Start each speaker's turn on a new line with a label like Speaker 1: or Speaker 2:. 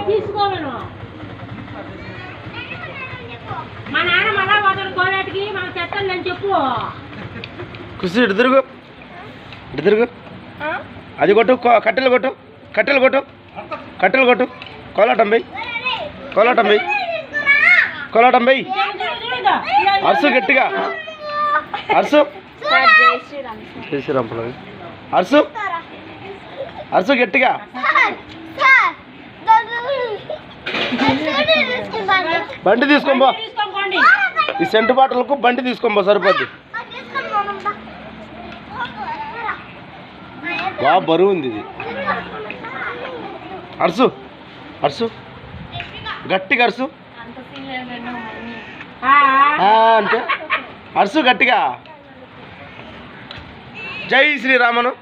Speaker 1: తీసుకోను. మా నాన్న మళ్ళా పోతాడు గోవేటికి, మన చెత్తలు అని చెప్పు.
Speaker 2: కుసి ఇటు తిరుగు, ఇటు తిరుగు. అది కొట్టు, కట్టెలు కొట్టు, కట్టెలు కొట్టు, కట్టెలు కొట్టు. కోలాటం బై, కోలాటం బై, కోలాటం బై. అరుసు గట్టిగా, అరుసు. జై శ్రీరామ్. అరుసు, అరుసు గట్టిగా. బండి తీసుకోబో, ఈ సెంటు బాటలకు బండి తీసుకోబో సరిపోద్ది. బాగా బరువు ఉంది ఇది. అరుసు, అరుసు గట్టిగా, అరుసు అంటే అరుసు గట్టిగా. జై శ్రీరామను.